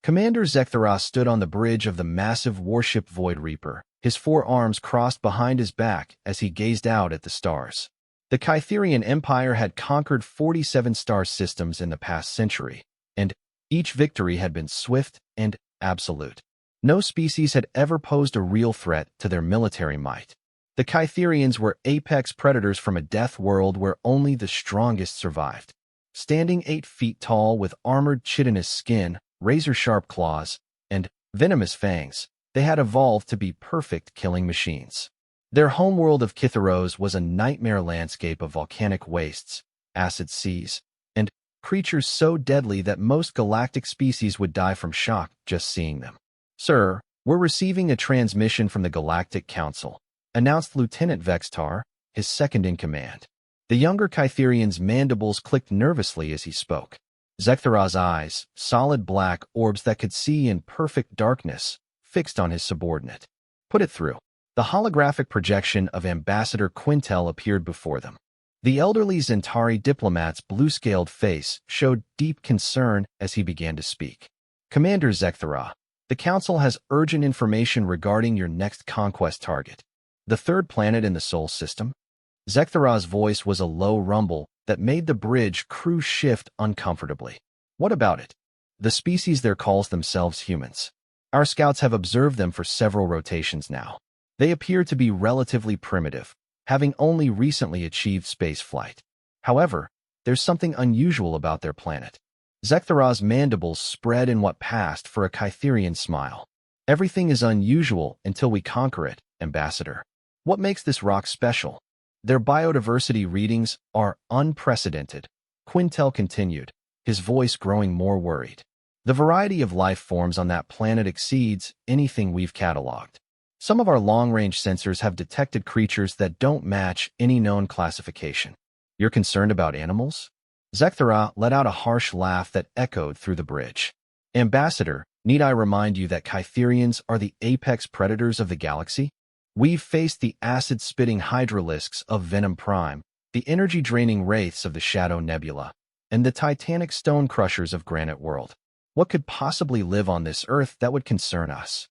Commander Zekthara stood on the bridge of the massive warship Void Reaper, his four arms crossed behind his back as he gazed out at the stars. The Kytherian Empire had conquered 47 star systems in the past century, and each victory had been swift and absolute. No species had ever posed a real threat to their military might. The Kytherians were apex predators from a death world where only the strongest survived. Standing 8 feet tall with armored chitinous skin, razor-sharp claws, and venomous fangs, they had evolved to be perfect killing machines. Their homeworld of Kytheros was a nightmare landscape of volcanic wastes, acid seas, and creatures so deadly that most galactic species would die from shock just seeing them. "Sir, we're receiving a transmission from the Galactic Council," announced Lieutenant Vextar, his second-in-command. The younger Kytherian's mandibles clicked nervously as he spoke. Zekthara's eyes, solid black orbs that could see in perfect darkness, fixed on his subordinate. "Put it through." The holographic projection of Ambassador Quintel appeared before them. The elderly Zentari diplomat's blue-scaled face showed deep concern as he began to speak. "Commander Zekthara, the Council has urgent information regarding your next conquest target, the third planet in the Sol system." Zekthara's voice was a low rumble that made the bridge crew shift uncomfortably. "What about it?" "The species there calls themselves humans. Our scouts have observed them for several rotations now. They appear to be relatively primitive, having only recently achieved space flight. However, there's something unusual about their planet." Zekthara's mandibles spread in what passed for a Kytherian smile. "Everything is unusual until we conquer it, Ambassador. What makes this rock special?" "Their biodiversity readings are unprecedented," Quintel continued, his voice growing more worried. "The variety of life forms on that planet exceeds anything we've cataloged. Some of our long-range sensors have detected creatures that don't match any known classification." "You're concerned about animals?" Zekthara let out a harsh laugh that echoed through the bridge. "Ambassador, need I remind you that Kytherians are the apex predators of the galaxy? We've faced the acid-spitting hydralisks of Venom Prime, the energy-draining wraiths of the Shadow Nebula, and the titanic stone crushers of Granite World. What could possibly live on this Earth that would concern us?"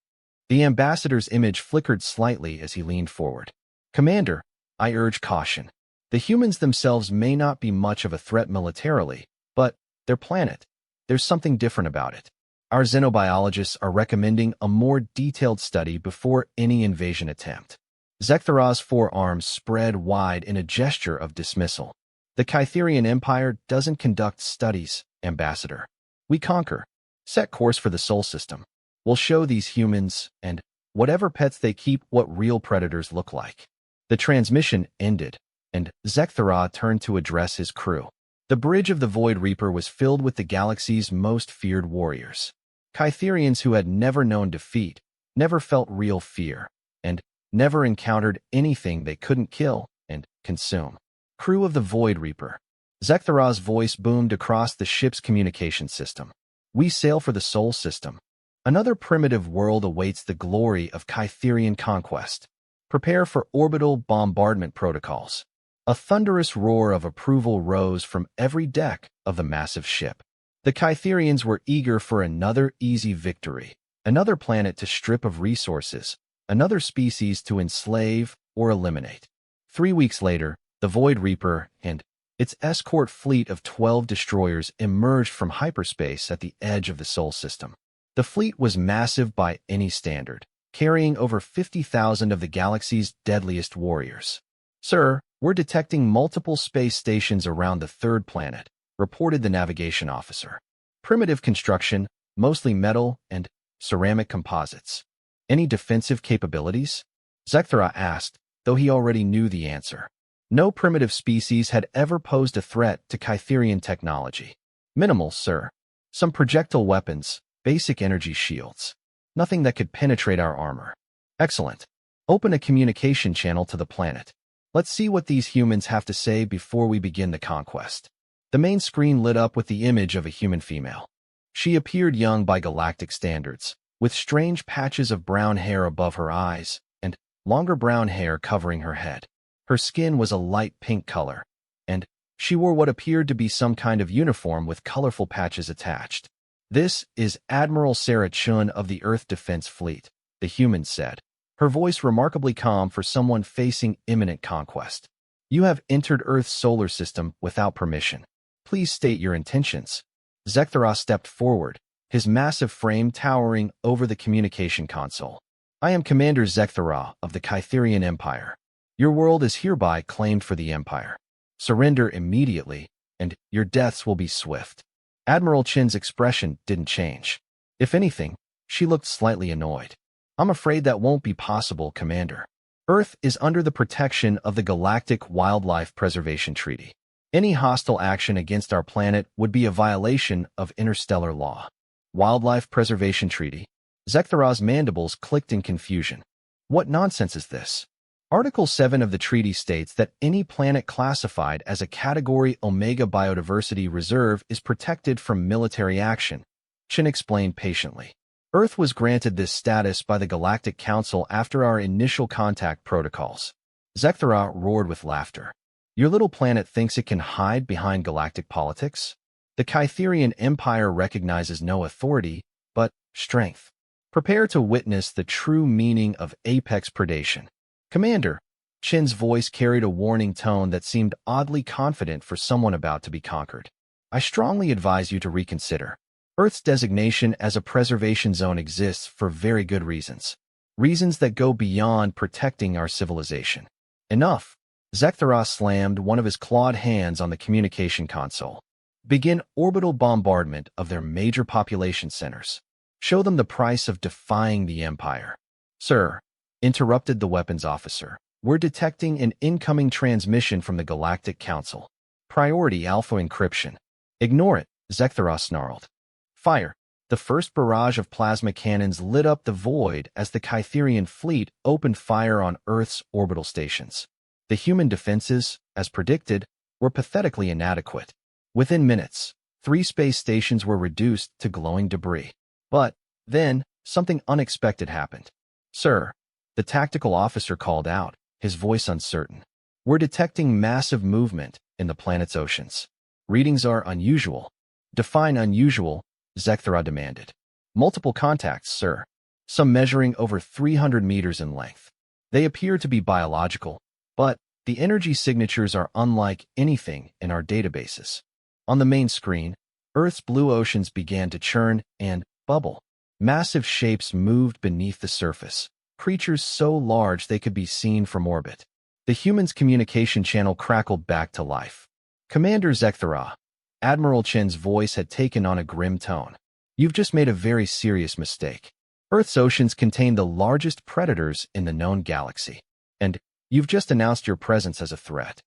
The ambassador's image flickered slightly as he leaned forward. "Commander, I urge caution. The humans themselves may not be much of a threat militarily, but their planet, there's something different about it. Our xenobiologists are recommending a more detailed study before any invasion attempt." Zekthara's forearms spread wide in a gesture of dismissal. "The Kytherian Empire doesn't conduct studies, Ambassador. We conquer. Set course for the Sol system. We'll show these humans, and whatever pets they keep, what real predators look like." The transmission ended, and Zekthara turned to address his crew. The bridge of the Void Reaper was filled with the galaxy's most feared warriors. Kytherians who had never known defeat, never felt real fear, and never encountered anything they couldn't kill and consume. "Crew of the Void Reaper." Zekthara's voice boomed across the ship's communication system. "We sail for the Sol system. Another primitive world awaits the glory of Kytherian conquest. Prepare for orbital bombardment protocols." A thunderous roar of approval rose from every deck of the massive ship. The Kytherians were eager for another easy victory, another planet to strip of resources, another species to enslave or eliminate. 3 weeks later, the Void Reaper and its escort fleet of 12 destroyers emerged from hyperspace at the edge of the Sol system. The fleet was massive by any standard, carrying over 50,000 of the galaxy's deadliest warriors. "Sir, we're detecting multiple space stations around the third planet," reported the navigation officer. "Primitive construction, mostly metal and ceramic composites." "Any defensive capabilities?" Zekthara asked, though he already knew the answer. No primitive species had ever posed a threat to Kytherian technology. "Minimal, sir. Some projectile weapons, basic energy shields. Nothing that could penetrate our armor." "Excellent. Open a communication channel to the planet. Let's see what these humans have to say before we begin the conquest." The main screen lit up with the image of a human female. She appeared young by galactic standards, with strange patches of brown hair above her eyes and longer brown hair covering her head. Her skin was a light pink color, and she wore what appeared to be some kind of uniform with colorful patches attached. "This is Admiral Sarah Chun of the Earth Defense Fleet," the human said, her voice remarkably calm for someone facing imminent conquest. "You have entered Earth's solar system without permission. Please state your intentions." Zekthara stepped forward, his massive frame towering over the communication console. "I am Commander Zekthara of the Kytherian Empire. Your world is hereby claimed for the Empire. Surrender immediately, and your deaths will be swift." Admiral Chin's expression didn't change. If anything, she looked slightly annoyed. "I'm afraid that won't be possible, Commander. Earth is under the protection of the Galactic Wildlife Preservation Treaty. Any hostile action against our planet would be a violation of interstellar law." Wildlife Preservation Treaty? Zekthara's mandibles clicked in confusion. What nonsense is this? Article 7 of the treaty states that any planet classified as a Category Omega Biodiversity Reserve is protected from military action, Chin explained patiently. Earth was granted this status by the Galactic Council after our initial contact protocols. Zekthara roared with laughter. "Your little planet thinks it can hide behind galactic politics? The Kytherian Empire recognizes no authority, but strength. Prepare to witness the true meaning of apex predation." "Commander," Chin's voice carried a warning tone that seemed oddly confident for someone about to be conquered. "I strongly advise you to reconsider. Earth's designation as a preservation zone exists for very good reasons. Reasons that go beyond protecting our civilization." "Enough." Zekthara slammed one of his clawed hands on the communication console. "Begin orbital bombardment of their major population centers. Show them the price of defying the Empire." "Sir," interrupted the weapons officer, "we're detecting an incoming transmission from the Galactic Council. Priority Alpha encryption." "Ignore it," Zekthara snarled. "Fire." The first barrage of plasma cannons lit up the void as the Kytherian fleet opened fire on Earth's orbital stations. The human defenses, as predicted, were pathetically inadequate. Within minutes, 3 space stations were reduced to glowing debris. But then, something unexpected happened. "Sir," the tactical officer called out, his voice uncertain, "we're detecting massive movement in the planet's oceans. Readings are unusual." "Define unusual," Zekthara demanded. "Multiple contacts, sir. Some measuring over 300 meters in length. They appear to be biological, but the energy signatures are unlike anything in our databases." On the main screen, Earth's blue oceans began to churn and bubble. Massive shapes moved beneath the surface, creatures so large they could be seen from orbit. The human's communication channel crackled back to life. "Commander Zekthara," Admiral Chin's voice had taken on a grim tone, "you've just made a very serious mistake. Earth's oceans contain the largest predators in the known galaxy, and you've just announced your presence as a threat."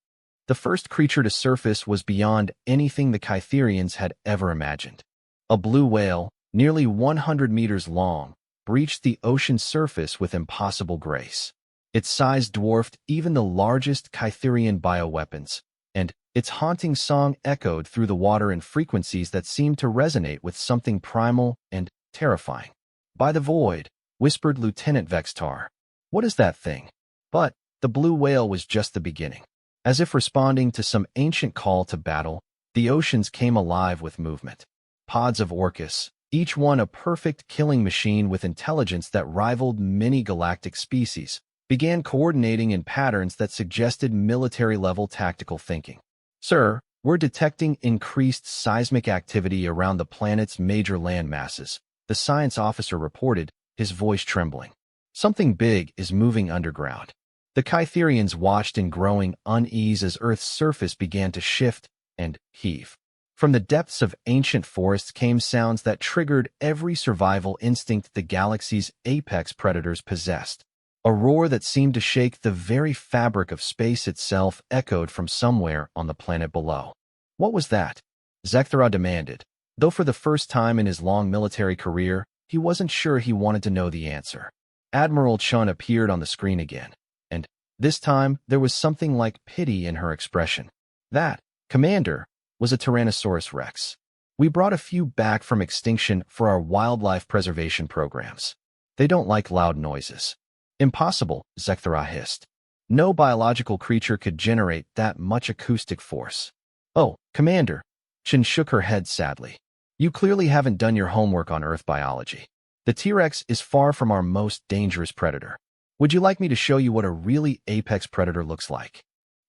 The first creature to surface was beyond anything the Kytherians had ever imagined. A blue whale, nearly 100 meters long, breached the ocean's surface with impossible grace. Its size dwarfed even the largest Kytherian bioweapons, and its haunting song echoed through the water in frequencies that seemed to resonate with something primal and terrifying. "By the void," whispered Lieutenant Vextar. "What is that thing?" But the blue whale was just the beginning. As if responding to some ancient call to battle, the oceans came alive with movement. Pods of Orcus, each one a perfect killing machine with intelligence that rivaled many galactic species, began coordinating in patterns that suggested military-level tactical thinking. "Sir, we're detecting increased seismic activity around the planet's major land masses," the science officer reported, his voice trembling. "Something big is moving underground." The Kytherians watched in growing unease as Earth's surface began to shift and heave. From the depths of ancient forests came sounds that triggered every survival instinct the galaxy's apex predators possessed. A roar that seemed to shake the very fabric of space itself echoed from somewhere on the planet below. "What was that?" Zekthara demanded, though for the first time in his long military career, he wasn't sure he wanted to know the answer. Admiral Chun appeared on the screen again, and this time there was something like pity in her expression. "That, Commander, was a Tyrannosaurus Rex. We brought a few back from extinction for our wildlife preservation programs. They don't like loud noises." "Impossible," Zekthara hissed. "No biological creature could generate that much acoustic force." "Oh, Commander," Chin shook her head sadly. You clearly haven't done your homework on Earth biology. The T-Rex is far from our most dangerous predator. Would you like me to show you what a really apex predator looks like?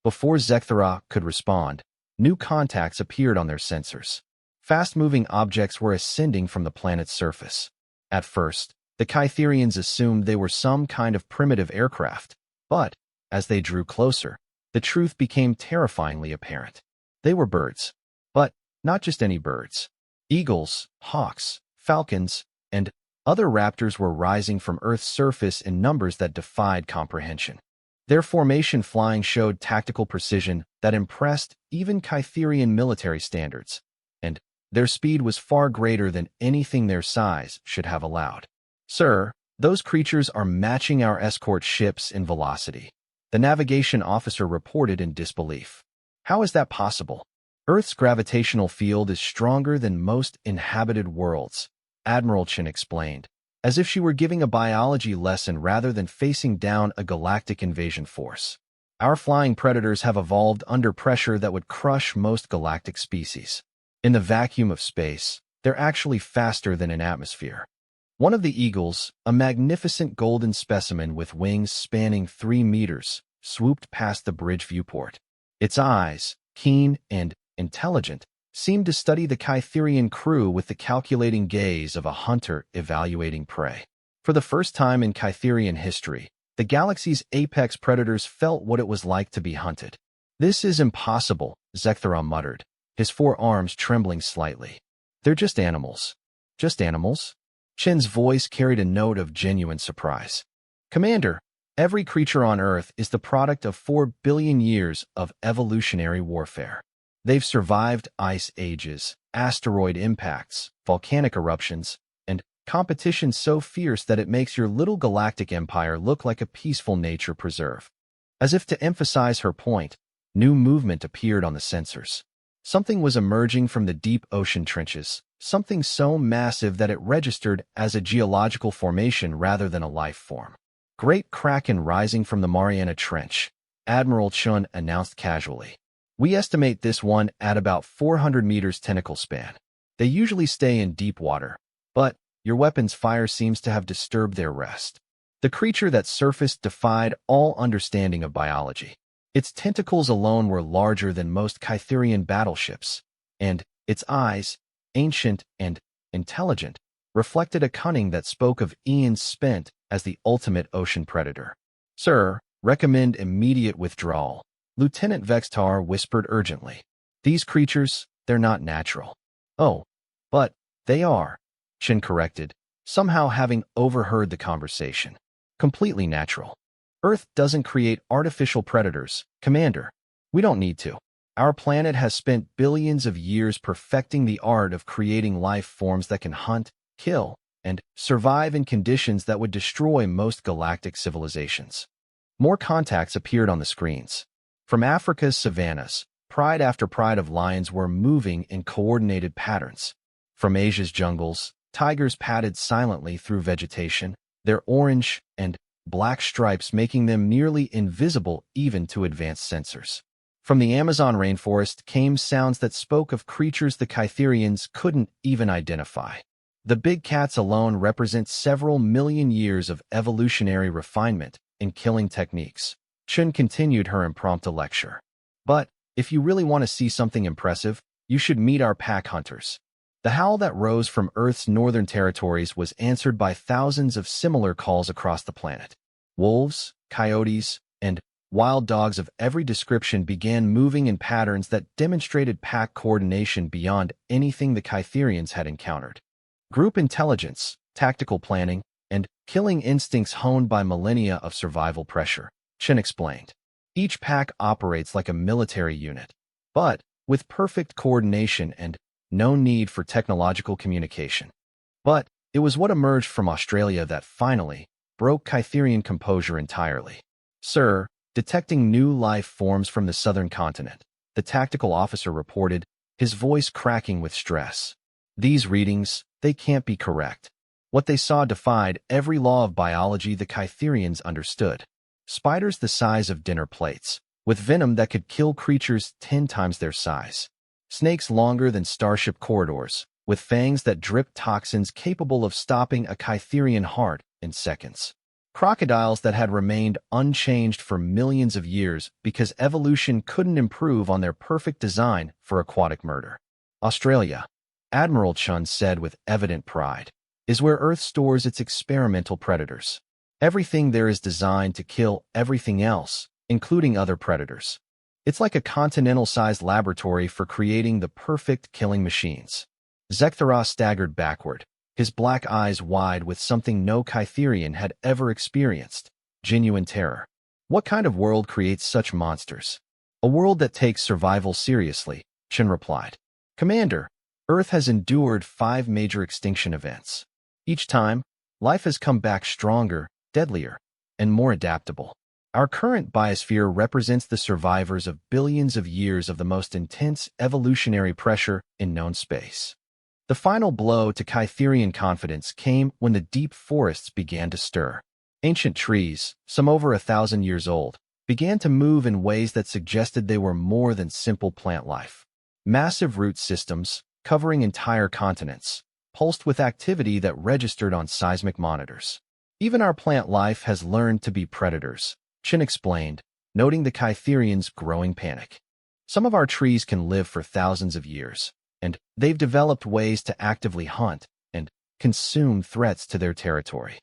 Before Zekthera could respond, new contacts appeared on their sensors. Fast-moving objects were ascending from the planet's surface. At first, the Kytherians assumed they were some kind of primitive aircraft, but, as they drew closer, the truth became terrifyingly apparent. They were birds. But not just any birds. Eagles, hawks, falcons, and other raptors were rising from Earth's surface in numbers that defied comprehension. Their formation flying showed tactical precision that impressed even Kytherian military standards, and their speed was far greater than anything their size should have allowed. Sir, those creatures are matching our escort ships in velocity, the navigation officer reported in disbelief. How is that possible? Earth's gravitational field is stronger than most inhabited worlds, Admiral Chen explained, as if she were giving a biology lesson rather than facing down a galactic invasion force. Our flying predators have evolved under pressure that would crush most galactic species. In the vacuum of space, they're actually faster than an atmosphere. One of the eagles, a magnificent golden specimen with wings spanning 3 meters, swooped past the bridge viewport. Its eyes, keen and intelligent, seemed to study the Kytherian crew with the calculating gaze of a hunter evaluating prey. For the first time in Kytherian history, the galaxy's apex predators felt what it was like to be hunted. This is impossible, Zekthera muttered, his 4 arms trembling slightly. They're just animals. Just animals? Chen's voice carried a note of genuine surprise. Commander, every creature on Earth is the product of 4 billion years of evolutionary warfare. They've survived ice ages, asteroid impacts, volcanic eruptions, and competition so fierce that it makes your little galactic empire look like a peaceful nature preserve. As if to emphasize her point, new movement appeared on the sensors. Something was emerging from the deep ocean trenches, something so massive that it registered as a geological formation rather than a life form. Great Kraken rising from the Mariana Trench, Admiral Chun announced casually. We estimate this one at about 400 meters tentacle span. They usually stay in deep water, but your weapon's fire seems to have disturbed their rest. The creature that surfaced defied all understanding of biology. Its tentacles alone were larger than most Kytherian battleships, and its eyes, ancient and intelligent, reflected a cunning that spoke of eons spent as the ultimate ocean predator. Sir, recommend immediate withdrawal, Lieutenant Vextar whispered urgently. These creatures, they're not natural. Oh, but they are, Chen corrected, somehow having overheard the conversation. Completely natural. Earth doesn't create artificial predators, Commander. We don't need to. Our planet has spent billions of years perfecting the art of creating life forms that can hunt, kill, and survive in conditions that would destroy most galactic civilizations. More contacts appeared on the screens. From Africa's savannas, pride after pride of lions were moving in coordinated patterns. From Asia's jungles, tigers padded silently through vegetation, their orange and black stripes making them nearly invisible even to advanced sensors. From the Amazon rainforest came sounds that spoke of creatures the Kytherians couldn't even identify. The big cats alone represent several million years of evolutionary refinement in killing techniques. Chun continued her impromptu lecture. But, if you really want to see something impressive, you should meet our pack hunters. The howl that rose from Earth's northern territories was answered by thousands of similar calls across the planet. Wolves, coyotes, and wild dogs of every description began moving in patterns that demonstrated pack coordination beyond anything the Kytherians had encountered. Group intelligence, tactical planning, and killing instincts honed by millennia of survival pressure, Chen explained. Each pack operates like a military unit, but with perfect coordination and no need for technological communication. But it was what emerged from Australia that finally broke Kytherian composure entirely. Sir, detecting new life forms from the southern continent, the tactical officer reported, his voice cracking with stress. These readings, they can't be correct. What they saw defied every law of biology the Kytherians understood. Spiders the size of dinner plates, with venom that could kill creatures 10 times their size. Snakes longer than starship corridors, with fangs that dripped toxins capable of stopping a Kytherian heart in seconds. Crocodiles that had remained unchanged for millions of years because evolution couldn't improve on their perfect design for aquatic murder. Australia, Admiral Chun said with evident pride, is where Earth stores its experimental predators. Everything there is designed to kill everything else, including other predators. It's like a continental-sized laboratory for creating the perfect killing machines. Zekthara staggered backward, his black eyes wide with something no Kytherian had ever experienced, genuine terror. What kind of world creates such monsters? A world that takes survival seriously, Chen replied. Commander, Earth has endured 5 major extinction events. Each time, life has come back stronger, deadlier, and more adaptable. Our current biosphere represents the survivors of billions of years of the most intense evolutionary pressure in known space. The final blow to Kytherian confidence came when the deep forests began to stir. Ancient trees, some over 1,000 years old, began to move in ways that suggested they were more than simple plant life. Massive root systems, covering entire continents, pulsed with activity that registered on seismic monitors. Even our plant life has learned to be predators, Chen explained, noting the Kytherians' growing panic. Some of our trees can live for thousands of years, and they've developed ways to actively hunt and consume threats to their territory.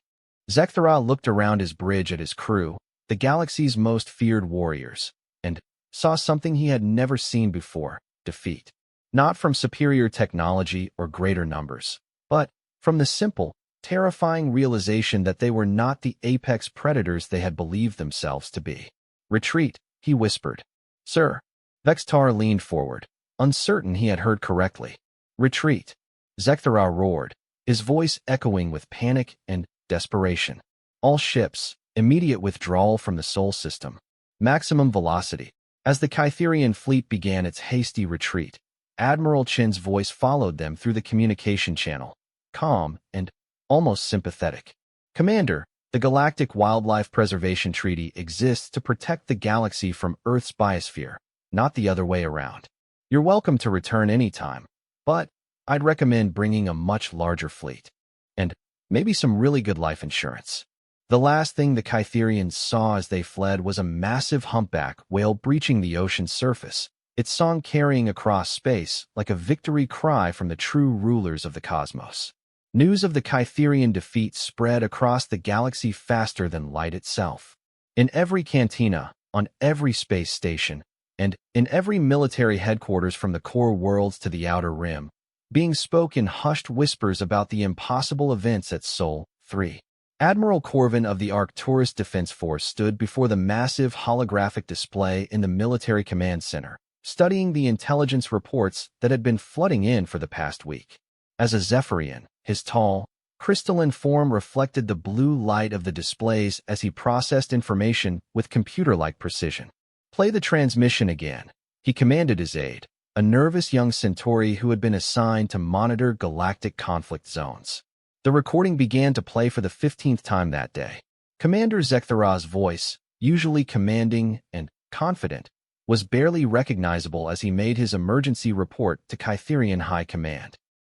Zekthara looked around his bridge at his crew, the galaxy's most feared warriors, and saw something he had never seen before: defeat. Not from superior technology or greater numbers, but from the simple, terrifying realization that they were not the apex predators they had believed themselves to be. Retreat, he whispered. Sir. Vextar leaned forward, uncertain he had heard correctly. Retreat. Zekthara roared, his voice echoing with panic and desperation. All ships, immediate withdrawal from the Sol system. Maximum velocity. As the Kytherian fleet began its hasty retreat, Admiral Chen's voice followed them through the communication channel, calm and almost sympathetic. Commander, the Galactic Wildlife Preservation Treaty exists to protect the galaxy from Earth's biosphere, not the other way around. You're welcome to return anytime, but I'd recommend bringing a much larger fleet. And maybe some really good life insurance. The last thing the Kytherians saw as they fled was a massive humpback whale breaching the ocean's surface, its song carrying across space like a victory cry from the true rulers of the cosmos. News of the Kytherian defeat spread across the galaxy faster than light itself. In every cantina, on every space station, and in every military headquarters from the core worlds to the outer rim, being spoke in hushed whispers about the impossible events at Sol 3. Admiral Corvin of the Arcturus Defense Force stood before the massive holographic display in the Military Command Center, studying the intelligence reports that had been flooding in for the past week. As a Zephyrian, his tall, crystalline form reflected the blue light of the displays as he processed information with computer-like precision. Play the transmission again, he commanded his aide, a nervous young Centauri who had been assigned to monitor galactic conflict zones. The recording began to play for the 15th time that day. Commander Zekthara's voice, usually commanding and confident, was barely recognizable as he made his emergency report to Kytherian High Command.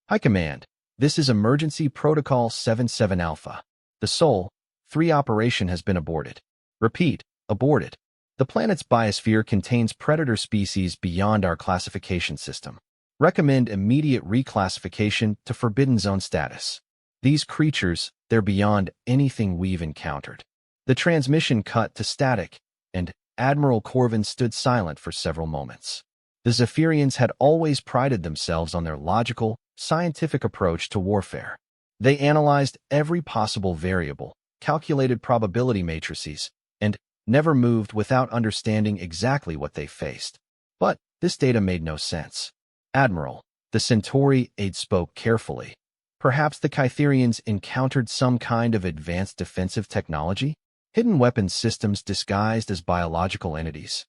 High Command, this is Emergency Protocol 77 Alpha. The Sol 3 operation has been aborted. Repeat, aborted. The planet's biosphere contains predator species beyond our classification system. Recommend immediate reclassification to Forbidden Zone status. These creatures, they're beyond anything we've encountered. The transmission cut to static, and Admiral Corvin stood silent for several moments. The Zephyrians had always prided themselves on their logical, scientific approach to warfare. They analyzed every possible variable, calculated probability matrices, and never moved without understanding exactly what they faced. But this data made no sense. Admiral, the Centauri aide spoke carefully. Perhaps the Kytherians encountered some kind of advanced defensive technology? Hidden weapons systems disguised as biological entities.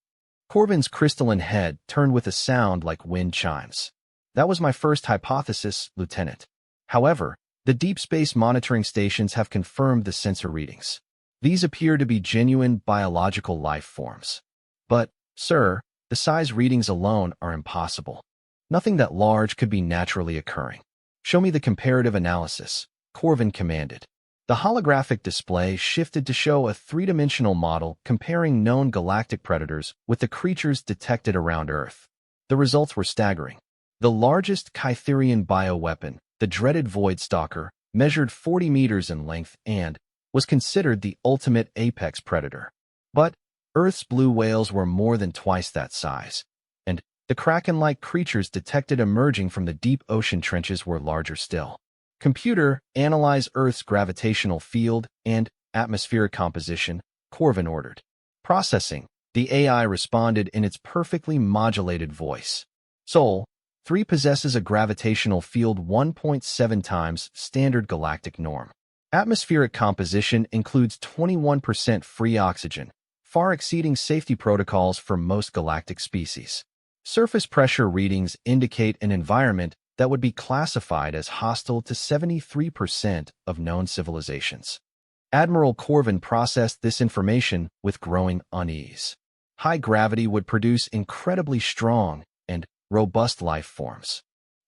Corvin's crystalline head turned with a sound like wind chimes. That was my first hypothesis, Lieutenant. However, the deep space monitoring stations have confirmed the sensor readings. These appear to be genuine biological life forms. But, sir, the size readings alone are impossible. Nothing that large could be naturally occurring. Show me the comparative analysis, Corvin commanded. The holographic display shifted to show a three-dimensional model comparing known galactic predators with the creatures detected around Earth. The results were staggering. The largest Kytherian bioweapon, the dreaded Void Stalker, measured 40 meters in length and was considered the ultimate apex predator. But Earth's blue whales were more than twice that size, and the kraken-like creatures detected emerging from the deep ocean trenches were larger still. Computer, analyze Earth's gravitational field and atmospheric composition, Corvin ordered. Processing. The AI responded in its perfectly modulated voice. Sol 3 possesses a gravitational field 1.7 times standard galactic norm. Atmospheric composition includes 21% free oxygen, far exceeding safety protocols for most galactic species. Surface pressure readings indicate an environment that would be classified as hostile to 73% of known civilizations. Admiral Corvin processed this information with growing unease. High gravity would produce incredibly strong and robust life forms.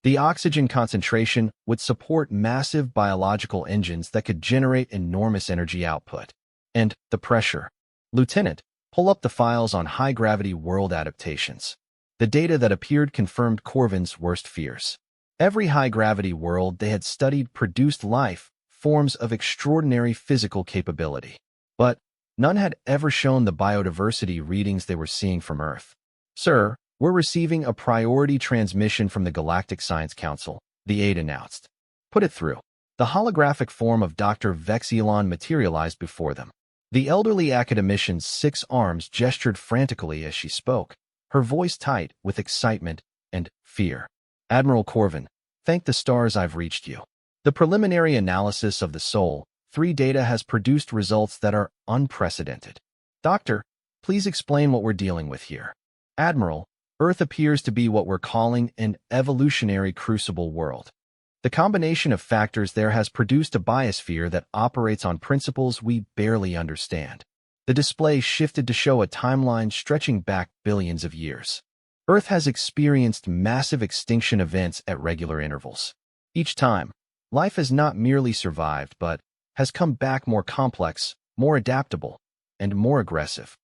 The oxygen concentration would support massive biological engines that could generate enormous energy output. And the pressure. Lieutenant, pull up the files on high-gravity world adaptations. The data that appeared confirmed Corvin's worst fears. Every high-gravity world they had studied produced life forms of extraordinary physical capability. But none had ever shown the biodiversity readings they were seeing from Earth. Sir, we're receiving a priority transmission from the Galactic Science Council, the aide announced. Put it through. The holographic form of Dr. Vexilon materialized before them. The elderly academician's 6 arms gestured frantically as she spoke, her voice tight with excitement and fear. Admiral Corvin, thank the stars I've reached you. The preliminary analysis of the Sol 3 data has produced results that are unprecedented. Doctor, please explain what we're dealing with here. Admiral, Earth appears to be what we're calling an evolutionary crucible world. The combination of factors there has produced a biosphere that operates on principles we barely understand. The display shifted to show a timeline stretching back billions of years. Earth has experienced massive extinction events at regular intervals. Each time, life has not merely survived but has come back more complex, more adaptable, and more aggressive.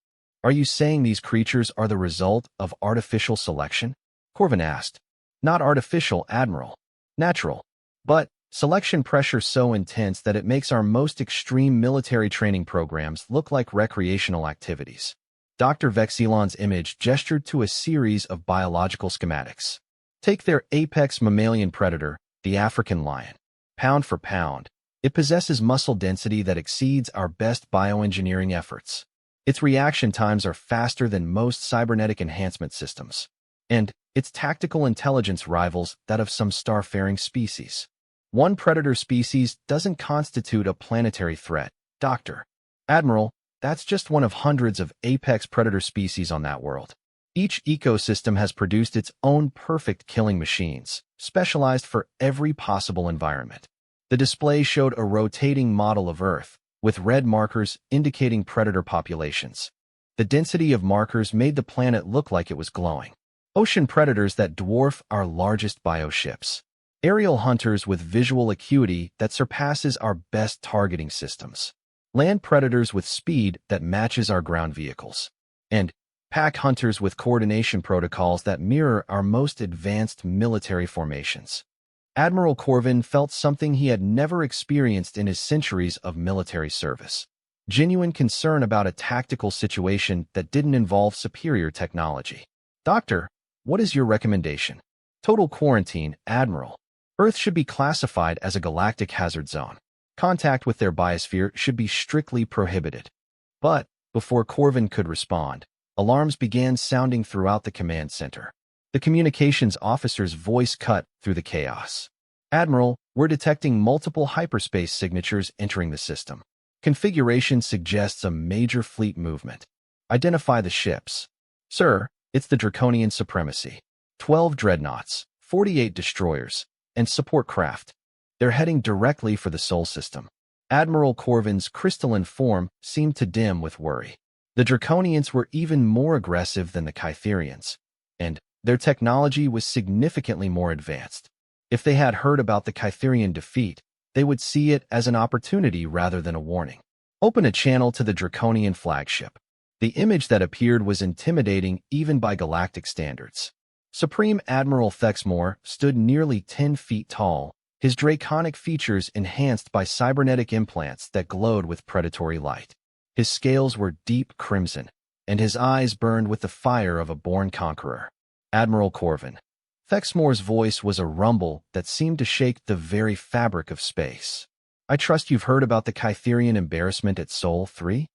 Are you saying these creatures are the result of artificial selection? Corvin asked. Not artificial, Admiral. Natural. But selection pressure so intense that it makes our most extreme military training programs look like recreational activities. Dr. Vexilon's image gestured to a series of biological schematics. Take their apex mammalian predator, the African lion. Pound for pound, it possesses muscle density that exceeds our best bioengineering efforts. Its reaction times are faster than most cybernetic enhancement systems. And its tactical intelligence rivals that of some starfaring species. One predator species doesn't constitute a planetary threat, Doctor. Admiral, that's just one of hundreds of apex predator species on that world. Each ecosystem has produced its own perfect killing machines, specialized for every possible environment. The display showed a rotating model of Earth, with red markers indicating predator populations. The density of markers made the planet look like it was glowing. Ocean predators that dwarf our largest bioships. Aerial hunters with visual acuity that surpasses our best targeting systems. Land predators with speed that matches our ground vehicles. And pack hunters with coordination protocols that mirror our most advanced military formations. Admiral Corvin felt something he had never experienced in his centuries of military service. Genuine concern about a tactical situation that didn't involve superior technology. Doctor, what is your recommendation? Total quarantine, Admiral. Earth should be classified as a galactic hazard zone. Contact with their biosphere should be strictly prohibited. But before Corvin could respond, alarms began sounding throughout the command center. The communications officer's voice cut through the chaos. Admiral, we're detecting multiple hyperspace signatures entering the system. Configuration suggests a major fleet movement. Identify the ships. Sir, it's the Draconian Supremacy. 12 dreadnoughts, 48 destroyers, and support craft. They're heading directly for the Sol system. Admiral Corvin's crystalline form seemed to dim with worry. The Draconians were even more aggressive than the Kytherians, and their technology was significantly more advanced. If they had heard about the Kytherian defeat, they would see it as an opportunity rather than a warning. Open a channel to the Draconian flagship. The image that appeared was intimidating even by galactic standards. Supreme Admiral Thexmore stood nearly 10 feet tall, his draconic features enhanced by cybernetic implants that glowed with predatory light. His scales were deep crimson, and his eyes burned with the fire of a born conqueror. Admiral Corvin. Thexmore's voice was a rumble that seemed to shake the very fabric of space. I trust you've heard about the Kytherian embarrassment at Sol 3?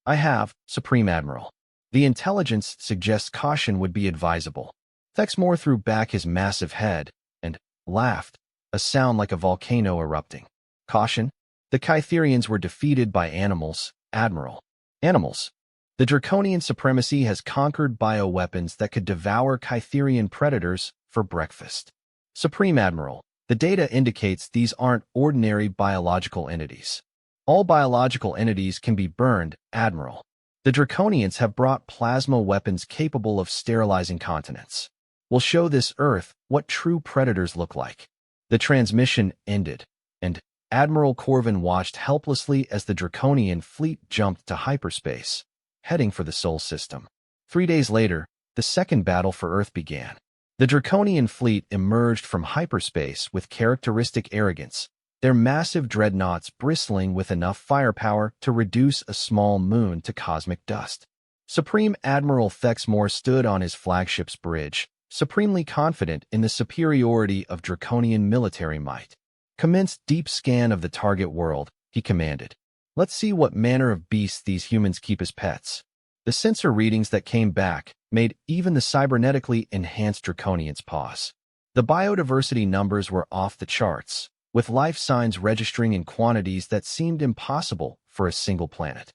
I have, Supreme Admiral. The intelligence suggests caution would be advisable. Thexmore threw back his massive head and laughed, a sound like a volcano erupting. Caution? The Kytherians were defeated by animals, Admiral. Animals. The Draconian supremacy has conquered bioweapons that could devour Kytherian predators for breakfast. Supreme Admiral, the data indicates these aren't ordinary biological entities. All biological entities can be burned, Admiral. The Draconians have brought plasma weapons capable of sterilizing continents. We'll show this Earth what true predators look like. The transmission ended, and Admiral Corvin watched helplessly as the Draconian fleet jumped to hyperspace, heading for the Sol system. 3 days later, the second battle for Earth began. The Draconian fleet emerged from hyperspace with characteristic arrogance, their massive dreadnoughts bristling with enough firepower to reduce a small moon to cosmic dust. Supreme Admiral Thexmore stood on his flagship's bridge, supremely confident in the superiority of Draconian military might. Commence deep scan of the target world, he commanded. Let's see what manner of beasts these humans keep as pets. The sensor readings that came back made even the cybernetically enhanced Draconians pause. The biodiversity numbers were off the charts, with life signs registering in quantities that seemed impossible for a single planet.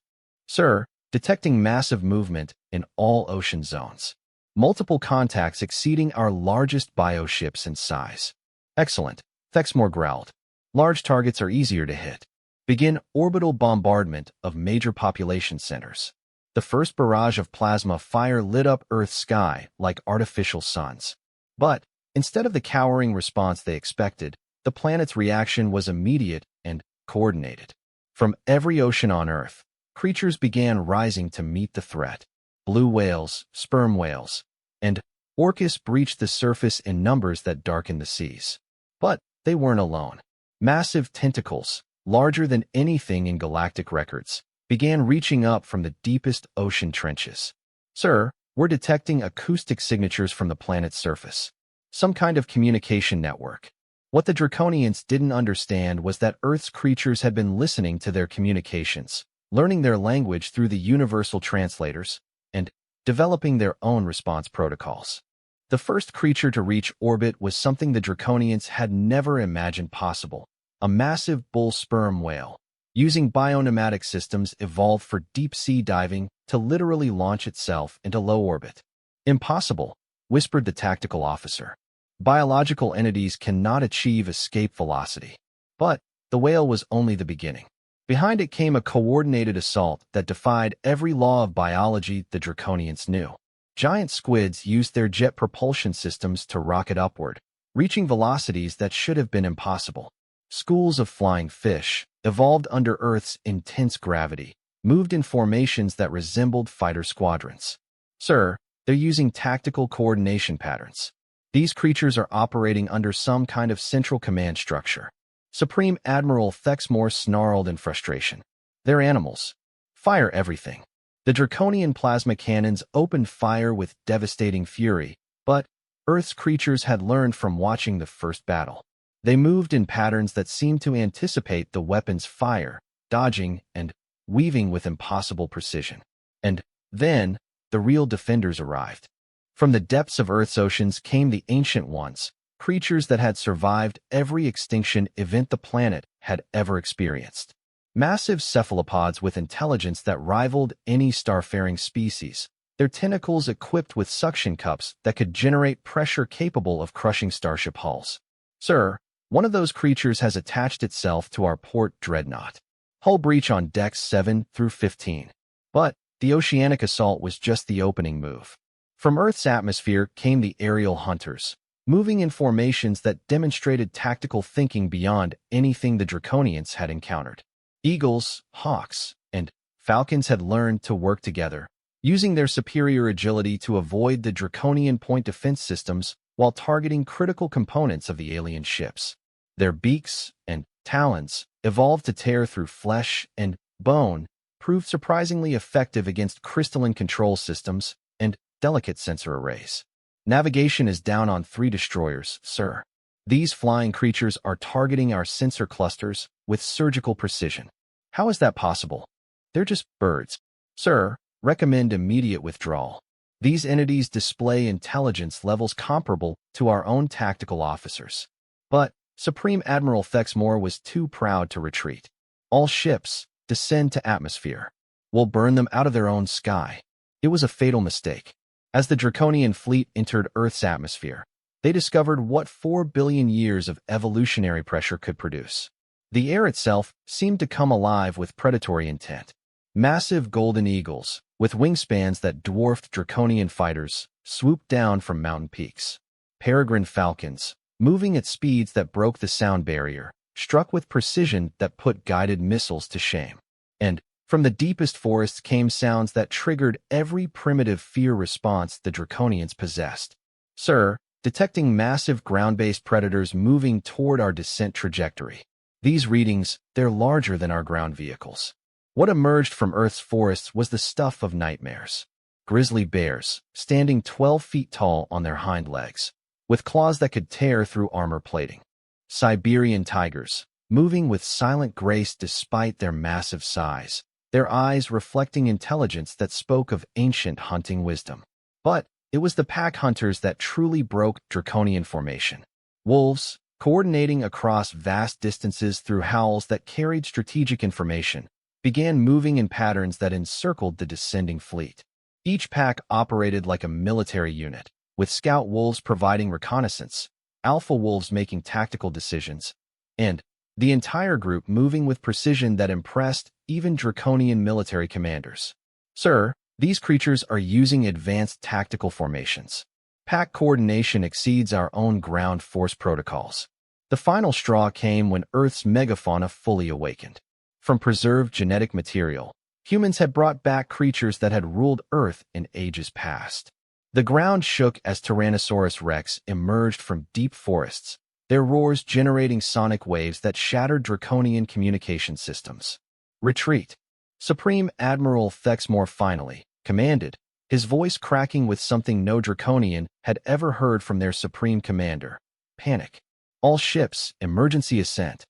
Sir, detecting massive movement in all ocean zones. Multiple contacts exceeding our largest bioships in size. Excellent, Thexmore growled. Large targets are easier to hit. Begin orbital bombardment of major population centers. The first barrage of plasma fire lit up Earth's sky like artificial suns. But, instead of the cowering response they expected, the planet's reaction was immediate and coordinated. From every ocean on Earth, creatures began rising to meet the threat. Blue whales, sperm whales, and orcas breached the surface in numbers that darkened the seas. But they weren't alone. Massive tentacles, larger than anything in galactic records, began reaching up from the deepest ocean trenches. Sir, we're detecting acoustic signatures from the planet's surface. Some kind of communication network. What the Draconians didn't understand was that Earth's creatures had been listening to their communications, learning their language through the universal translators, and developing their own response protocols. The first creature to reach orbit was something the Draconians had never imagined possible, a massive bull sperm whale, using biopneumatic systems evolved for deep-sea diving to literally launch itself into low orbit. Impossible, whispered the tactical officer. Biological entities cannot achieve escape velocity. But the whale was only the beginning. Behind it came a coordinated assault that defied every law of biology the Draconians knew. Giant squids used their jet propulsion systems to rocket upward, reaching velocities that should have been impossible. Schools of flying fish, evolved under Earth's intense gravity, moved in formations that resembled fighter squadrons. Sir, they're using tactical coordination patterns. These creatures are operating under some kind of central command structure. Supreme Admiral Thexmore snarled in frustration. They're animals. Fire everything. The Draconian plasma cannons opened fire with devastating fury, but Earth's creatures had learned from watching the first battle. They moved in patterns that seemed to anticipate the weapon's fire, dodging and weaving with impossible precision. And then, the real defenders arrived. From the depths of Earth's oceans came the Ancient Ones, creatures that had survived every extinction event the planet had ever experienced. Massive cephalopods with intelligence that rivaled any starfaring species, their tentacles equipped with suction cups that could generate pressure capable of crushing starship hulls. Sir, one of those creatures has attached itself to our port dreadnought. Hull breach on decks 7 through 15. But the oceanic assault was just the opening move. From Earth's atmosphere came the aerial hunters, moving in formations that demonstrated tactical thinking beyond anything the Draconians had encountered. Eagles, hawks, and falcons had learned to work together, using their superior agility to avoid the Draconian point defense systems while targeting critical components of the alien ships. Their beaks and talons, evolved to tear through flesh and bone, proved surprisingly effective against crystalline control systems and delicate sensor arrays. Navigation is down on 3 destroyers, sir. These flying creatures are targeting our sensor clusters with surgical precision. How is that possible? They're just birds. Sir, recommend immediate withdrawal. These entities display intelligence levels comparable to our own tactical officers. But Supreme Admiral Thexmore was too proud to retreat. All ships, descend to atmosphere. We'll burn them out of their own sky. It was a fatal mistake. As the Draconian fleet entered Earth's atmosphere, they discovered what 4 billion years of evolutionary pressure could produce. The air itself seemed to come alive with predatory intent. Massive golden eagles, with wingspans that dwarfed Draconian fighters, swooped down from mountain peaks. Peregrine falcons, moving at speeds that broke the sound barrier, struck with precision that put guided missiles to shame. And from the deepest forests came sounds that triggered every primitive fear response the Draconians possessed. Sir, detecting massive ground-based predators moving toward our descent trajectory. These readings, they're larger than our ground vehicles. What emerged from Earth's forests was the stuff of nightmares. Grizzly bears, standing 12 feet tall on their hind legs, with claws that could tear through armor plating. Siberian tigers, moving with silent grace despite their massive size, their eyes reflecting intelligence that spoke of ancient hunting wisdom. But it was the pack hunters that truly broke Draconian formation. Wolves, coordinating across vast distances through howls that carried strategic information, began moving in patterns that encircled the descending fleet. Each pack operated like a military unit, with scout wolves providing reconnaissance, alpha wolves making tactical decisions, and the entire group moving with precision that impressed even Draconian military commanders. Sir, these creatures are using advanced tactical formations. Pack coordination exceeds our own ground force protocols. The final straw came when Earth's megafauna fully awakened. From preserved genetic material, humans had brought back creatures that had ruled Earth in ages past. The ground shook as Tyrannosaurus Rex emerged from deep forests, their roars generating sonic waves that shattered Draconian communication systems. Retreat. Supreme Admiral Thexmore finally commanded, his voice cracking with something no Draconian had ever heard from their supreme commander. Panic. All ships, emergency ascent.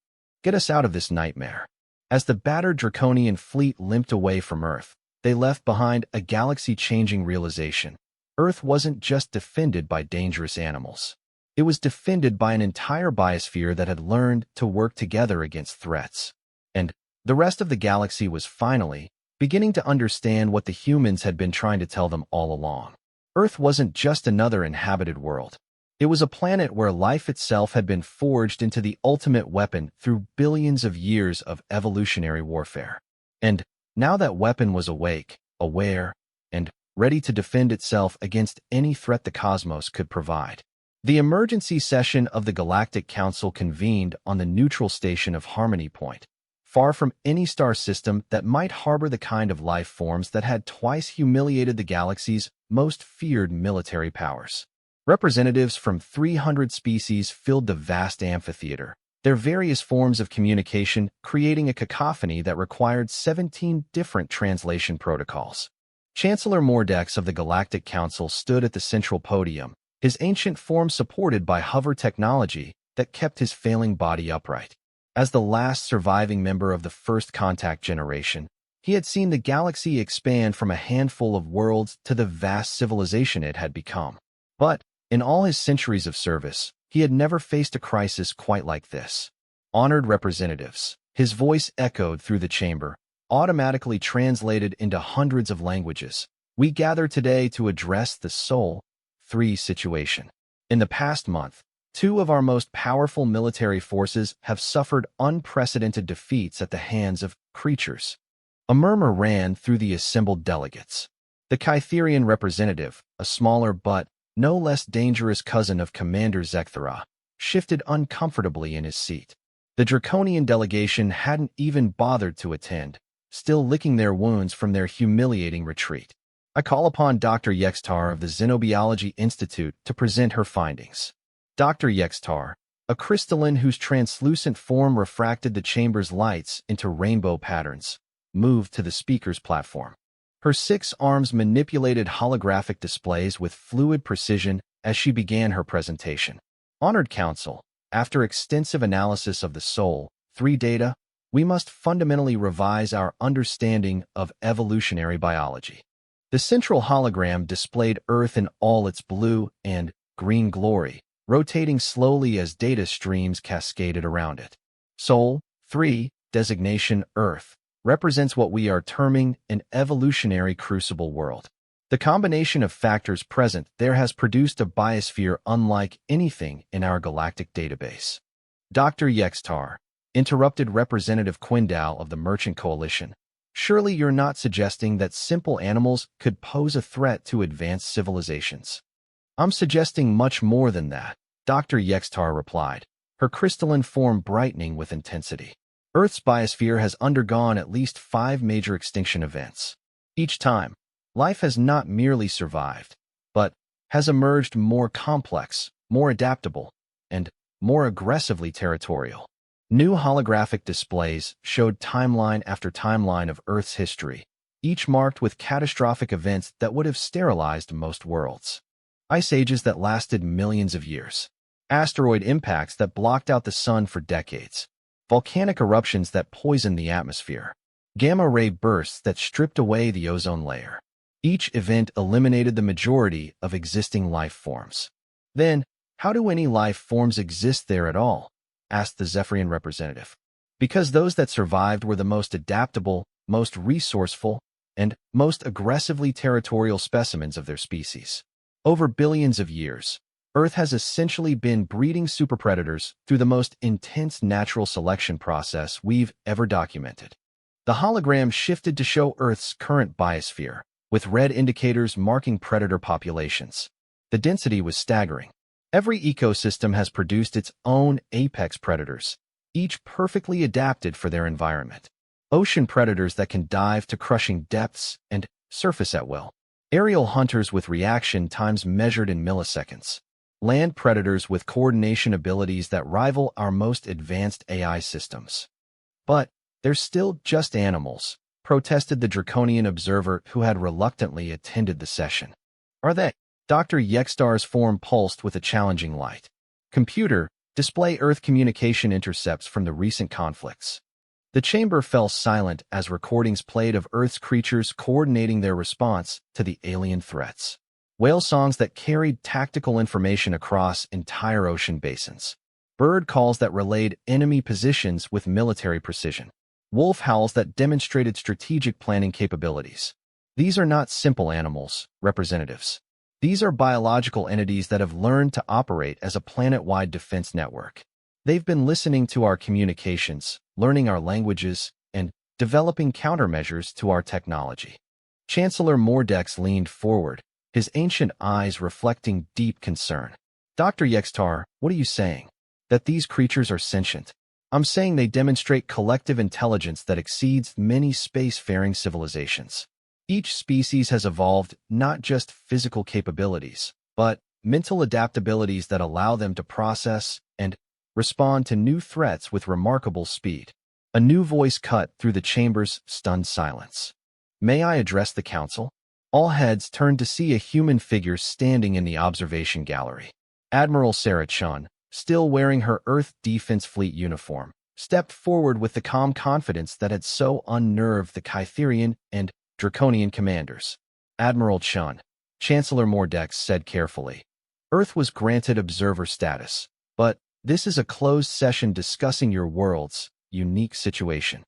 Get us out of this nightmare. As the battered Draconian fleet limped away from Earth, they left behind a galaxy-changing realization. Earth wasn't just defended by dangerous animals. It was defended by an entire biosphere that had learned to work together against threats. And the rest of the galaxy was finally beginning to understand what the humans had been trying to tell them all along. Earth wasn't just another inhabited world. It was a planet where life itself had been forged into the ultimate weapon through billions of years of evolutionary warfare. And now that weapon was awake, aware, and ready to defend itself against any threat the cosmos could provide. The emergency session of the Galactic Council convened on the neutral station of Harmony Point, far from any star system that might harbor the kind of life forms that had twice humiliated the galaxy's most feared military powers. Representatives from 300 species filled the vast amphitheater, their various forms of communication creating a cacophony that required 17 different translation protocols. Chancellor Mordex of the Galactic Council stood at the central podium, his ancient form supported by hover technology that kept his failing body upright. As the last surviving member of the first contact generation, he had seen the galaxy expand from a handful of worlds to the vast civilization it had become. But in all his centuries of service, he had never faced a crisis quite like this. Honored representatives, his voice echoed through the chamber, automatically translated into hundreds of languages. We gather today to address the Sol 3 situation. In the past month, 2 of our most powerful military forces have suffered unprecedented defeats at the hands of creatures. A murmur ran through the assembled delegates. The Kytherian representative, a smaller but no less dangerous cousin of Commander Zekthara, shifted uncomfortably in his seat. The Draconian delegation hadn't even bothered to attend, still licking their wounds from their humiliating retreat. I call upon Dr. Yextar of the Xenobiology Institute to present her findings. Dr. Yextar, a crystalline whose translucent form refracted the chamber's lights into rainbow patterns, moved to the speaker's platform. Her 6 arms manipulated holographic displays with fluid precision as she began her presentation. Honored Council, after extensive analysis of the Soul 3 data, we must fundamentally revise our understanding of evolutionary biology. The central hologram displayed Earth in all its blue and green glory, rotating slowly as data streams cascaded around it. Soul 3, designation Earth, represents what we are terming an evolutionary crucible world. The combination of factors present there has produced a biosphere unlike anything in our galactic database. Dr. Yextar, interrupted Representative Quindow of the Merchant Coalition, surely you're not suggesting that simple animals could pose a threat to advanced civilizations. I'm suggesting much more than that, Dr. Yextar replied, her crystalline form brightening with intensity. Earth's biosphere has undergone at least 5 major extinction events. Each time, life has not merely survived, but has emerged more complex, more adaptable, and more aggressively territorial. New holographic displays showed timeline after timeline of Earth's history, each marked with catastrophic events that would have sterilized most worlds. Ice ages that lasted millions of years. Asteroid impacts that blocked out the sun for decades. Volcanic eruptions that poisoned the atmosphere. Gamma-ray bursts that stripped away the ozone layer. Each event eliminated the majority of existing life forms. Then, how do any life forms exist there at all? Asked the Zephyrian representative. Because those that survived were the most adaptable, most resourceful, and most aggressively territorial specimens of their species. Over billions of years, Earth has essentially been breeding superpredators through the most intense natural selection process we've ever documented. The hologram shifted to show Earth's current biosphere, with red indicators marking predator populations. The density was staggering. Every ecosystem has produced its own apex predators, each perfectly adapted for their environment. Ocean predators that can dive to crushing depths and surface at will. Aerial hunters with reaction times measured in milliseconds. Land predators with coordination abilities that rival our most advanced AI systems. But they're still just animals, protested the Draconian observer who had reluctantly attended the session. Are they? Dr. Yextar's form pulsed with a challenging light. Computer, display Earth communication intercepts from the recent conflicts. The chamber fell silent as recordings played of Earth's creatures coordinating their response to the alien threats. Whale songs that carried tactical information across entire ocean basins. Bird calls that relayed enemy positions with military precision. Wolf howls that demonstrated strategic planning capabilities. These are not simple animals, representatives. These are biological entities that have learned to operate as a planet-wide defense network. They've been listening to our communications, learning our languages, and developing countermeasures to our technology. Chancellor Mordex leaned forward, his ancient eyes reflecting deep concern. Dr. Yextar, what are you saying? That these creatures are sentient? I'm saying they demonstrate collective intelligence that exceeds many spacefaring civilizations. Each species has evolved not just physical capabilities, but mental adaptabilities that allow them to process and respond to new threats with remarkable speed. A new voice cut through the chamber's stunned silence. May I address the council? All heads turned to see a human figure standing in the observation gallery. Admiral Sarah Chun, still wearing her Earth Defense Fleet uniform, stepped forward with the calm confidence that had so unnerved the Kytherian and Draconian commanders. Admiral Chun, Chancellor Mordex said carefully, Earth was granted observer status, but this is a closed session discussing your world's unique situation.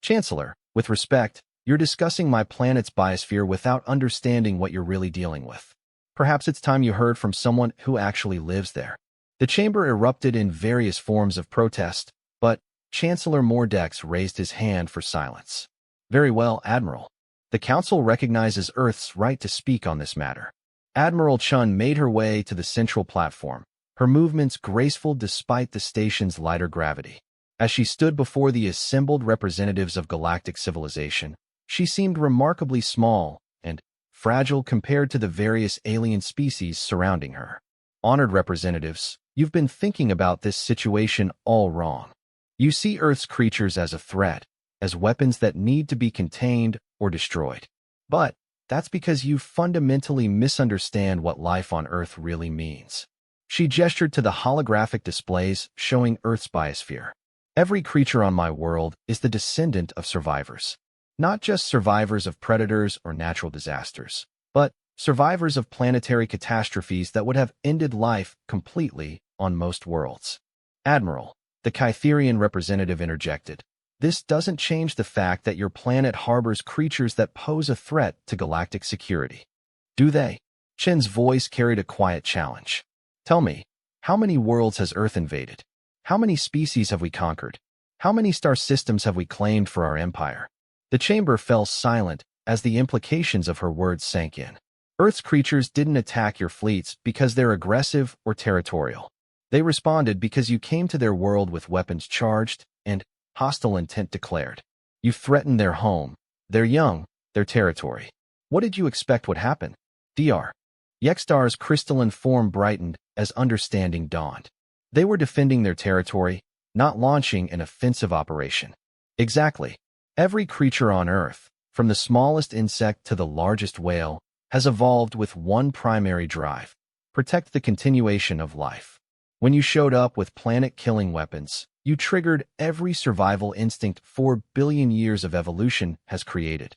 Chancellor, with respect, you're discussing my planet's biosphere without understanding what you're really dealing with. Perhaps it's time you heard from someone who actually lives there. The chamber erupted in various forms of protest, but Chancellor Mordex raised his hand for silence. Very well, Admiral. The Council recognizes Earth's right to speak on this matter. Admiral Chun made her way to the central platform, her movements graceful despite the station's lighter gravity. As she stood before the assembled representatives of galactic civilization, she seemed remarkably small and fragile compared to the various alien species surrounding her. Honored representatives, you've been thinking about this situation all wrong. You see Earth's creatures as a threat, as weapons that need to be contained or destroyed. But that's because you fundamentally misunderstand what life on Earth really means. She gestured to the holographic displays showing Earth's biosphere. Every creature on my world is the descendant of survivors. Not just survivors of predators or natural disasters, but survivors of planetary catastrophes that would have ended life completely on most worlds. Admiral, the Kytherian representative interjected, this doesn't change the fact that your planet harbors creatures that pose a threat to galactic security. Do they? Chen's voice carried a quiet challenge. Tell me, how many worlds has Earth invaded? How many species have we conquered? How many star systems have we claimed for our empire? The chamber fell silent as the implications of her words sank in. Earth's creatures didn't attack your fleets because they're aggressive or territorial. They responded because you came to their world with weapons charged and hostile intent declared. You threatened their home, their young, their territory. What did you expect would happen? Dr. Yextar's crystalline form brightened as understanding dawned. They were defending their territory, not launching an offensive operation. Exactly. Every creature on Earth, from the smallest insect to the largest whale, has evolved with one primary drive: protect the continuation of life. When you showed up with planet-killing weapons, you triggered every survival instinct 4 billion years of evolution has created.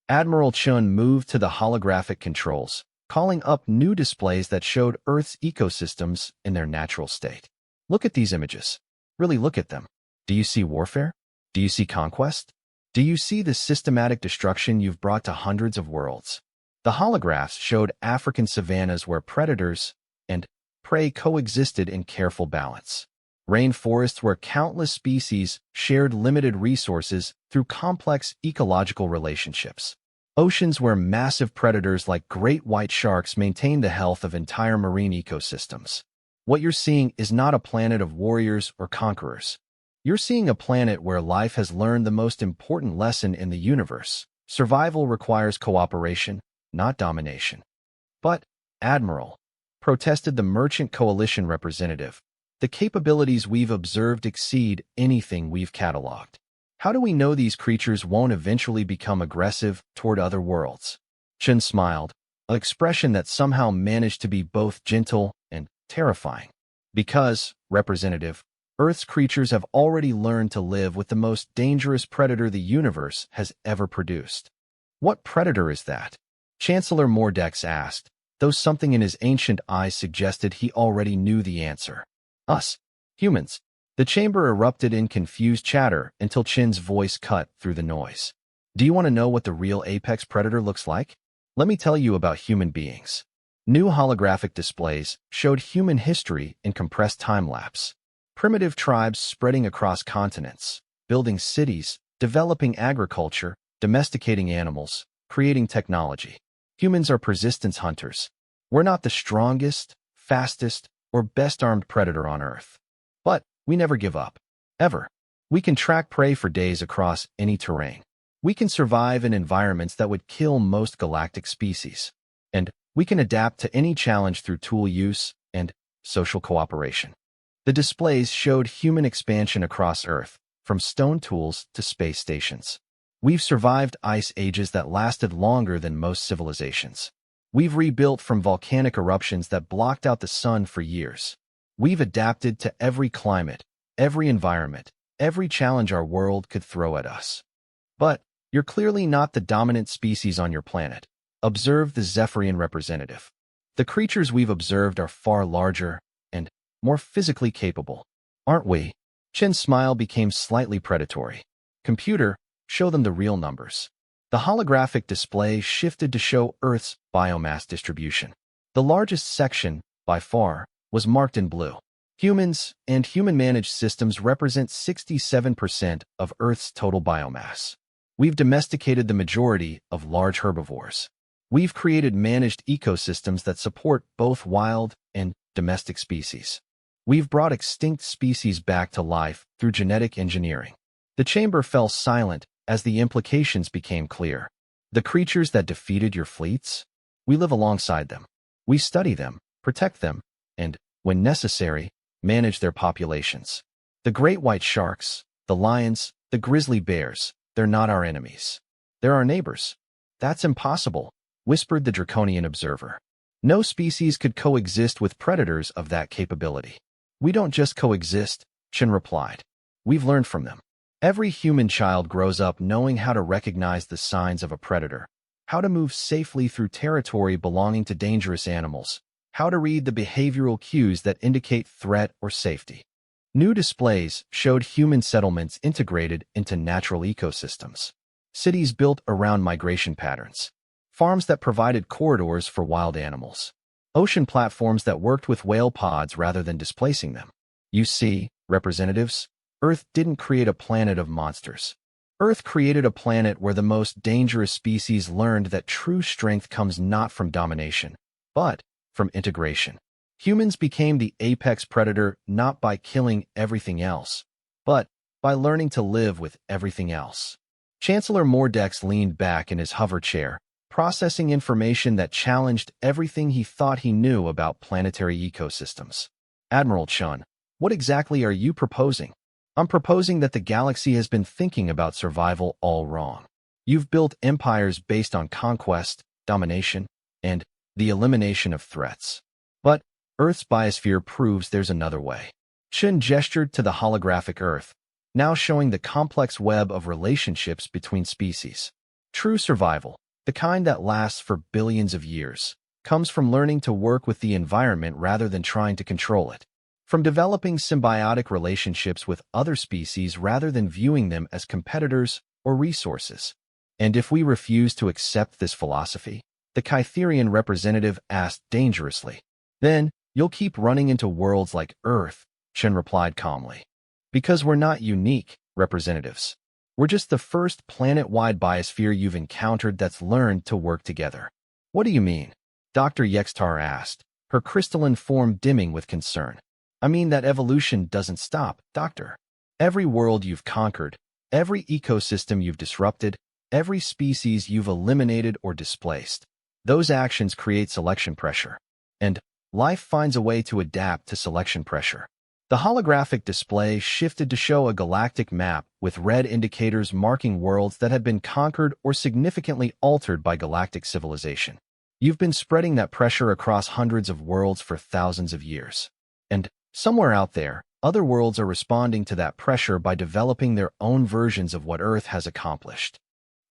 Admiral Chun moved to the holographic controls, calling up new displays that showed Earth's ecosystems in their natural state. Look at these images. Really look at them. Do you see warfare? Do you see conquest? Do you see the systematic destruction you've brought to hundreds of worlds? The holographs showed African savannas where predators and prey coexisted in careful balance. Rainforests where countless species shared limited resources through complex ecological relationships. Oceans where massive predators like great white sharks maintained the health of entire marine ecosystems. What you're seeing is not a planet of warriors or conquerors. You're seeing a planet where life has learned the most important lesson in the universe. Survival requires cooperation, not domination. But, Admiral, protested the Merchant Coalition representative, the capabilities we've observed exceed anything we've cataloged. How do we know these creatures won't eventually become aggressive toward other worlds? Chen smiled, an expression that somehow managed to be both gentle and terrifying. Because, Representative, Earth's creatures have already learned to live with the most dangerous predator the universe has ever produced. What predator is that? Chancellor Mordex asked, though something in his ancient eyes suggested he already knew the answer. Us, humans. The chamber erupted in confused chatter until Chen's voice cut through the noise. Do you want to know what the real apex predator looks like? Let me tell you about human beings. New holographic displays showed human history in compressed time-lapse. Primitive tribes spreading across continents, building cities, developing agriculture, domesticating animals, creating technology. Humans are persistence hunters. We're not the strongest, fastest, or best-armed predator on Earth. But we never give up. Ever. We can track prey for days across any terrain. We can survive in environments that would kill most galactic species. And we can adapt to any challenge through tool use and social cooperation. The displays showed human expansion across Earth, from stone tools to space stations. We've survived ice ages that lasted longer than most civilizations. We've rebuilt from volcanic eruptions that blocked out the sun for years. We've adapted to every climate, every environment, every challenge our world could throw at us. But you're clearly not the dominant species on your planet, observed the Zephyrian representative. The creatures we've observed are far larger and more physically capable, aren't we? Chen's smile became slightly predatory. Computer, show them the real numbers. The holographic display shifted to show Earth's biomass distribution. The largest section, by far, was marked in blue. Humans and human-managed systems represent 67% of Earth's total biomass. We've domesticated the majority of large herbivores. We've created managed ecosystems that support both wild and domestic species. We've brought extinct species back to life through genetic engineering. The chamber fell silent as the implications became clear. The creatures that defeated your fleets? We live alongside them. We study them, protect them, and, when necessary, manage their populations. The great white sharks, the lions, the grizzly bears, they're not our enemies. They're our neighbors. That's impossible, whispered the draconian observer. No species could coexist with predators of that capability. We don't just coexist, Chen replied. We've learned from them. Every human child grows up knowing how to recognize the signs of a predator, how to move safely through territory belonging to dangerous animals, how to read the behavioral cues that indicate threat or safety. New displays showed human settlements integrated into natural ecosystems, cities built around migration patterns, farms that provided corridors for wild animals, ocean platforms that worked with whale pods rather than displacing them. You see, representatives, Earth didn't create a planet of monsters. Earth created a planet where the most dangerous species learned that true strength comes not from domination, but from integration. Humans became the apex predator not by killing everything else, but by learning to live with everything else. Chancellor Mordex leaned back in his hover chair, processing information that challenged everything he thought he knew about planetary ecosystems. Admiral Chun, what exactly are you proposing? I'm proposing that the galaxy has been thinking about survival all wrong. You've built empires based on conquest, domination, and the elimination of threats. But Earth's biosphere proves there's another way. Chun gestured to the holographic Earth, now showing the complex web of relationships between species. True survival, the kind that lasts for billions of years, comes from learning to work with the environment rather than trying to control it. From developing symbiotic relationships with other species rather than viewing them as competitors or resources. And if we refuse to accept this philosophy, the Kytherian representative asked dangerously, then you'll keep running into worlds like Earth, Chen replied calmly. Because we're not unique, representatives. We're just the first planet-wide biosphere you've encountered that's learned to work together. What do you mean? Dr. Yextar asked, her crystalline form dimming with concern. I mean that evolution doesn't stop, Doctor. Every world you've conquered, every ecosystem you've disrupted, every species you've eliminated or displaced, those actions create selection pressure. And life finds a way to adapt to selection pressure. The holographic display shifted to show a galactic map with red indicators marking worlds that had been conquered or significantly altered by galactic civilization. You've been spreading that pressure across hundreds of worlds for thousands of years. And somewhere out there, other worlds are responding to that pressure by developing their own versions of what Earth has accomplished.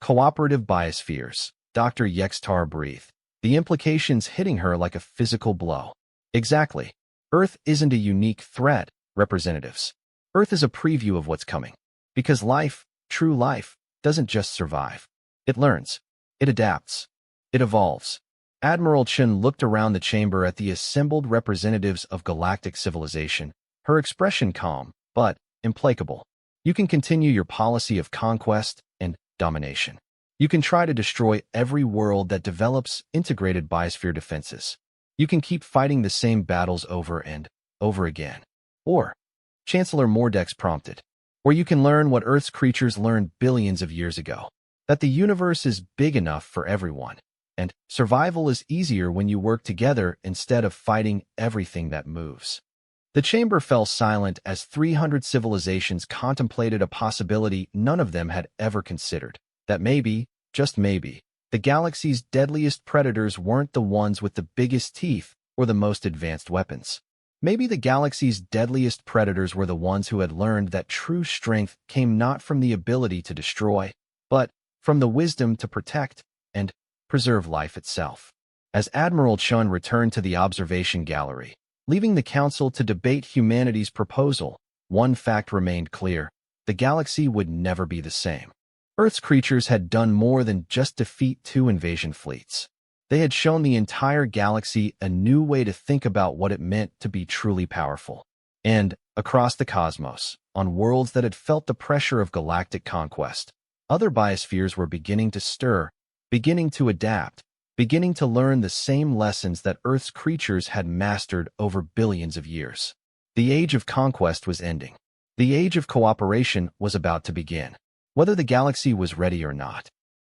Cooperative biospheres, Dr. Yextar breathed, the implications hitting her like a physical blow. Exactly. Earth isn't a unique threat, representatives. Earth is a preview of what's coming. Because life, true life, doesn't just survive. It learns. It adapts. It evolves. Admiral Chen looked around the chamber at the assembled representatives of galactic civilization, her expression calm, but implacable. You can continue your policy of conquest and domination. You can try to destroy every world that develops integrated biosphere defenses. You can keep fighting the same battles over and over again. Or, Chancellor Mordex prompted, or you can learn what Earth's creatures learned billions of years ago, that the universe is big enough for everyone. And survival is easier when you work together instead of fighting everything that moves. The chamber fell silent as 300 civilizations contemplated a possibility none of them had ever considered, that maybe, just maybe, the galaxy's deadliest predators weren't the ones with the biggest teeth or the most advanced weapons. Maybe the galaxy's deadliest predators were the ones who had learned that true strength came not from the ability to destroy, but from the wisdom to protect and preserve life itself. As Admiral Chun returned to the observation gallery, leaving the council to debate humanity's proposal, one fact remained clear: the galaxy would never be the same. Earth's creatures had done more than just defeat 2 invasion fleets. They had shown the entire galaxy a new way to think about what it meant to be truly powerful. And, across the cosmos, on worlds that had felt the pressure of galactic conquest, other biospheres were beginning to stir, beginning to adapt, beginning to learn the same lessons that Earth's creatures had mastered over billions of years. The age of conquest was ending. The age of cooperation was about to begin. Whether the galaxy was ready or not,